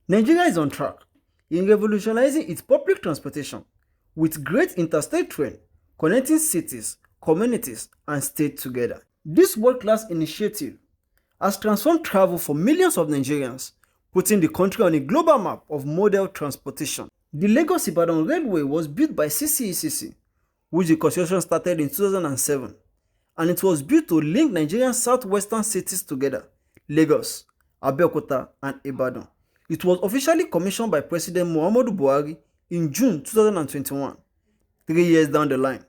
Nigeria is on track in revolutionizing its public transportation with great interstate train connecting cities, communities, and states together. This world-class initiative has transformed travel for millions of Nigerians, putting the country on a global map of model transportation. The Lagos-Ibadan Railway was built by CCECC, which the construction started in 2007, and it was built to link Nigerian southwestern cities together, Lagos, Abeokuta, and Ibadan. It was officially commissioned by President Muhammadu Buhari in June 2021. 3 years down the line,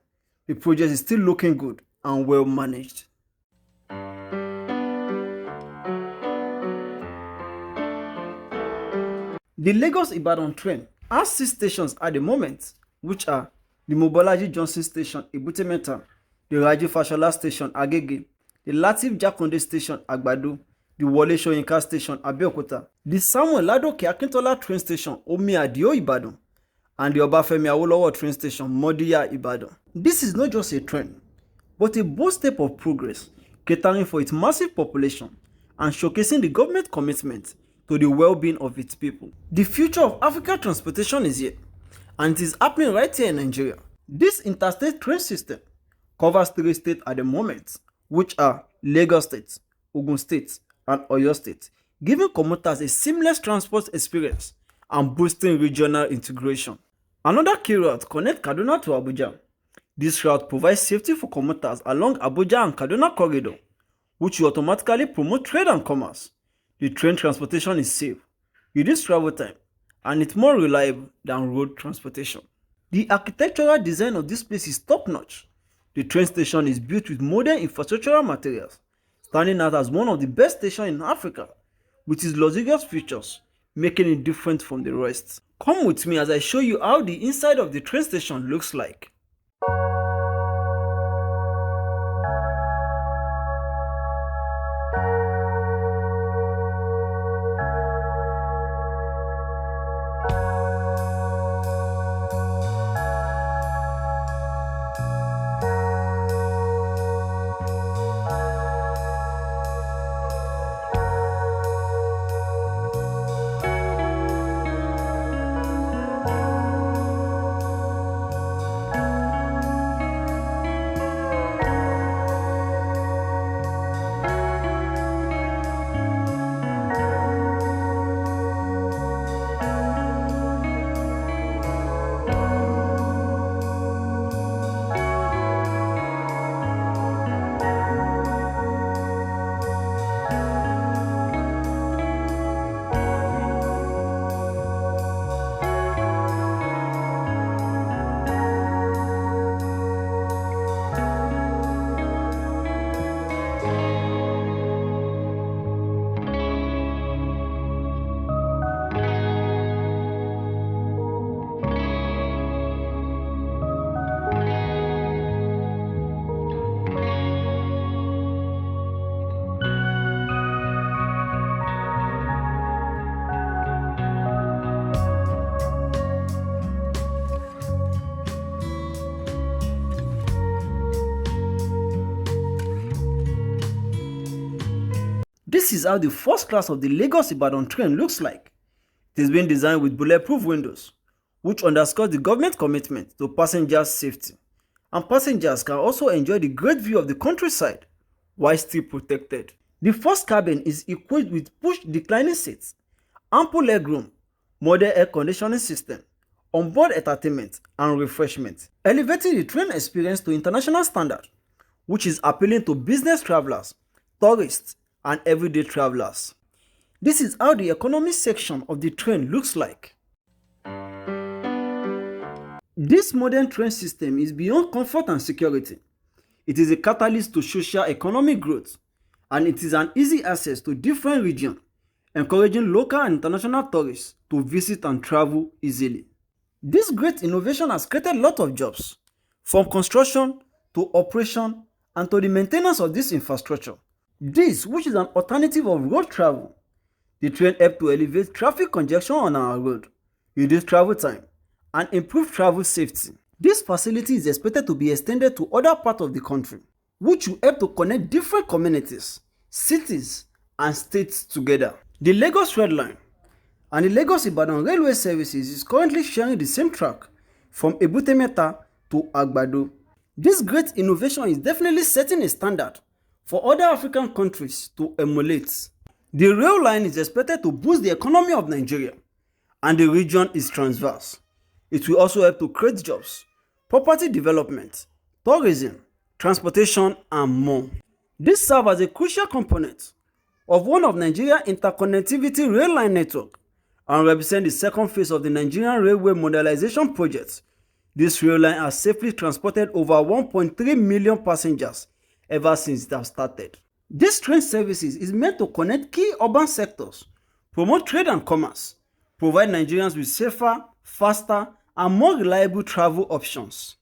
the project is still looking good and well managed. The Lagos-Ibadan train has 6 stations at the moment, which are the Mobolaji Johnson Station, Ebute Metta, the Raji Fashola Station, Agege, the Lateef Jakonde Station, Agbado, the Wole Soyinka Station, Abeokuta, the Samuel Ladoke Akintola train station, Omi Adio, Ibadan, and the Obafemi Awolowo train station, Modiya, Ibadan. This is not just a train, but a bold step of progress, catering for its massive population and showcasing the government commitment to the well-being of its people. The future of African transportation is here, and it is happening right here in Nigeria. This interstate train system covers 3 states at the moment, which are Lagos State, Ogun State, and Oyo State, giving commuters a seamless transport experience and boosting regional integration. Another key route connects Kaduna to Abuja. This route provides safety for commuters along Abuja and Kaduna corridor, which will automatically promote trade and commerce. The train transportation is safe, reduces travel time, and it's more reliable than road transportation. The architectural design of this place is top-notch. The train station is built with modern infrastructural materials, standing out as one of the best stations in Africa, with its luxurious features, making it different from the rest. Come with me as I show you how the inside of the train station looks like. This is how the first class of the Lagos-Ibadan train looks like. It is being designed with bulletproof windows, which underscores the government commitment to passengers' safety. And passengers can also enjoy the great view of the countryside while still protected. The first cabin is equipped with push declining seats, ample legroom, modern air conditioning system, onboard entertainment and refreshment, elevating the train experience to international standard, which is appealing to business travelers, tourists, and everyday travelers. This is how the economy section of the train looks like. This modern train system is beyond comfort and security. It is a catalyst to social economic growth, and it is an easy access to different regions, encouraging local and international tourists to visit and travel easily. This great innovation has created a lot of jobs, from construction to operation and to the maintenance of this infrastructure. This, which is an alternative of road travel, the train helps to elevate traffic congestion on our road, reduce travel time, and improve travel safety. This facility is expected to be extended to other parts of the country, which will help to connect different communities, cities, and states together. The Lagos Red Line and the Lagos-Ibadan Railway Services is currently sharing the same track from Ebute Metta to Agbado. This great innovation is definitely setting a standard for other African countries to emulate. The rail line is expected to boost the economy of Nigeria, and the region is transverse. It will also help to create jobs, property development, tourism, transportation, and more. This serves as a crucial component of one of Nigeria's interconnectivity rail line network and represent the second phase of the Nigerian Railway Modernization Project. This rail line has safely transported over 1.3 million passengers ever since it has started. This train services is meant to connect key urban sectors, promote trade and commerce, provide Nigerians with safer, faster, and more reliable travel options.